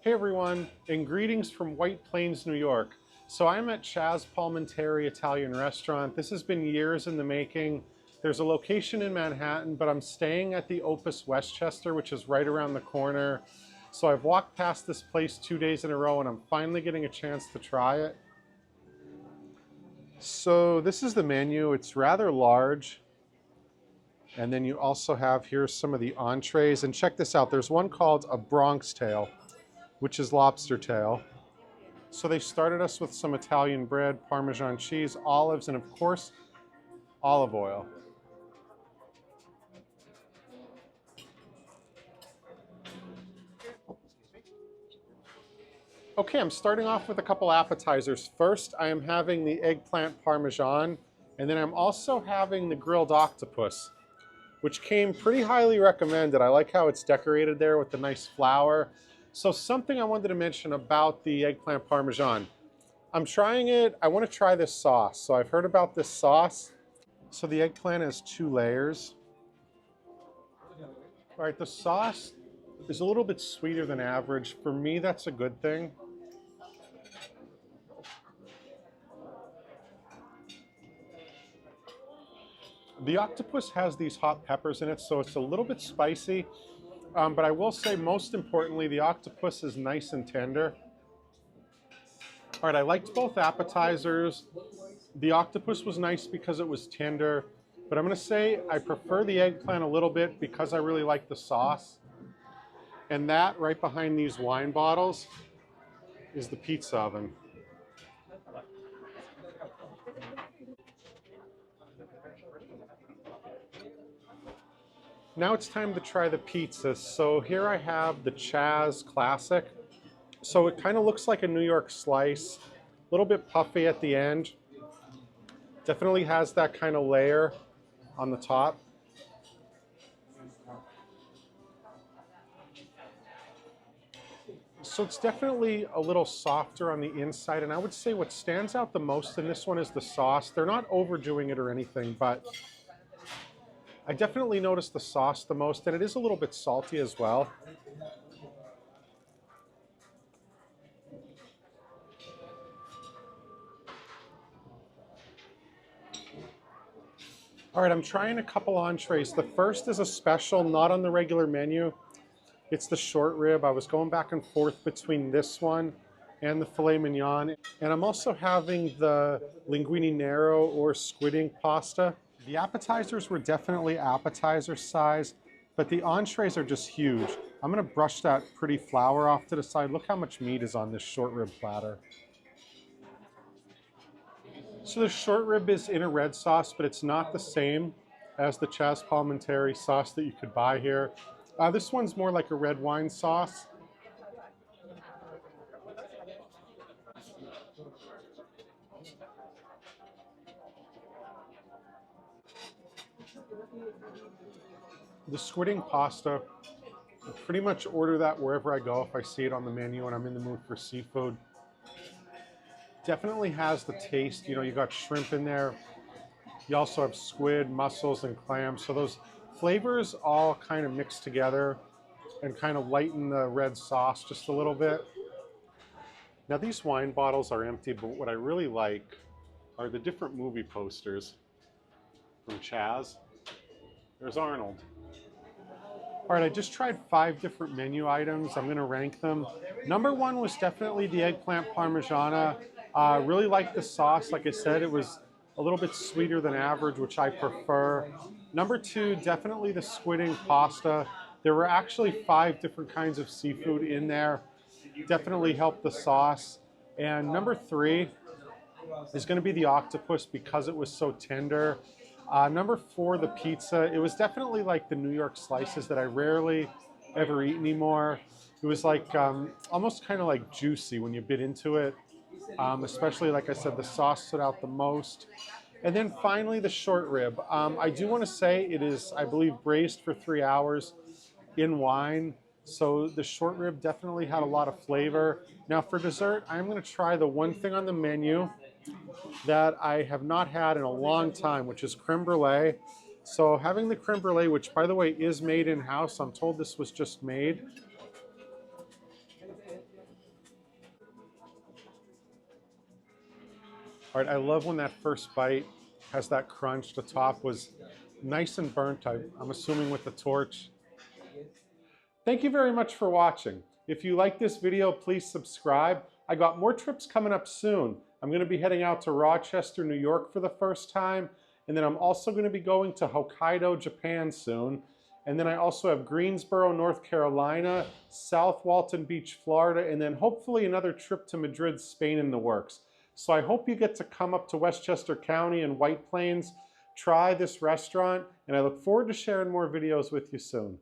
Hey everyone, and greetings from White Plains, New York. So I'm at Chazz Palminteri Italian Restaurant. This has been years in the making. There's a location in Manhattan, but I'm staying at the Opus Westchester, which is right around the corner. So I've walked past this place 2 days in a row and I'm finally getting a chance to try it. So this is the menu. It's rather large. And then you also have, here's some of the entrees. And check this out, there's one called a Bronx tail, which is lobster tail. So they started us with some Italian bread, Parmesan cheese, olives, and of course, olive oil. Okay, I'm starting off with a couple appetizers. First, I am having the eggplant parmesan, and then I'm also having the grilled octopus, which came pretty highly recommended. I like how it's decorated there with the nice flower. So something I wanted to mention about the eggplant parmesan. I'm trying it, I want to try this sauce. So I've heard about this sauce. So the eggplant has 2 layers. All right, the sauce is a little bit sweeter than average. For me, that's a good thing. The octopus has these hot peppers in it, so it's a little bit spicy. But I will say, most importantly, the octopus is nice and tender. All right, I liked both appetizers. The octopus was nice because it was tender, but I'm gonna say I prefer the eggplant a little bit because I really like the sauce. And that right behind these wine bottles is the pizza oven. Now it's time to try the pizza. So here I have the Chazz Classic. So it kind of looks like a New York slice, a little bit puffy at the end. Definitely has that kind of layer on the top. So it's definitely a little softer on the inside, and I would say what stands out the most in this one is the sauce. They're not overdoing it or anything, but I definitely noticed the sauce the most, and it is a little bit salty as well. All right, I'm trying a couple entrees. The first is a special, not on the regular menu. It's the short rib. I was going back and forth between this one and the filet mignon. And I'm also having the Linguini Nero or squid ink pasta. The appetizers were definitely appetizer size, but the entrees are just huge. I'm gonna brush that pretty flour off to the side. Look how much meat is on this short rib platter. So the short rib is in a red sauce, but it's not the same as the Chazz Palminteri sauce that you could buy here. This one's more like a red wine sauce. The squid ink pasta, I pretty much order that wherever I go if I see it on the menu and I'm in the mood for seafood. Definitely has the taste, you know, you got shrimp in there. You also have squid, mussels, and clams. So those flavors all kind of mix together and kind of lighten the red sauce just a little bit. Now these wine bottles are empty, but what I really like are the different movie posters from Chazz. There's Arnold. All right, I just tried 5 different menu items. I'm gonna rank them. Number 1 was definitely the eggplant parmigiana. Really liked the sauce. Like I said, it was a little bit sweeter than average, which I prefer. Number 2, definitely the squid ink pasta. There were actually 5 different kinds of seafood in there. Definitely helped the sauce. And number 3 is gonna be the octopus because it was so tender. Number 4, the pizza. It was definitely like the New York slices that I rarely ever eat anymore. It was like almost kind of like juicy when you bit into it. Especially, like I said, the sauce stood out the most. And then finally, the short rib. I do want to say it is, I believe, braised for 3 hours in wine. So the short rib definitely had a lot of flavor. Now for dessert, I'm going to try the one thing on the menu that I have not had in a long time, which is creme brulee. So having the creme brulee, which by the way is made in-house, I'm told this was just made. All right, I love when that first bite has that crunch. The top was nice and burnt, I'm assuming with the torch. Thank you very much for watching. If you like this video, please subscribe. I got more trips coming up soon. I'm going to be heading out to Rochester, New York for the first time, and then I'm also going to be going to Hokkaido, Japan soon. And then I also have Greensboro, North Carolina, South Walton Beach, Florida, and then hopefully another trip to Madrid, Spain in the works. So I hope you get to come up to Westchester County and White Plains, try this restaurant, and I look forward to sharing more videos with you soon.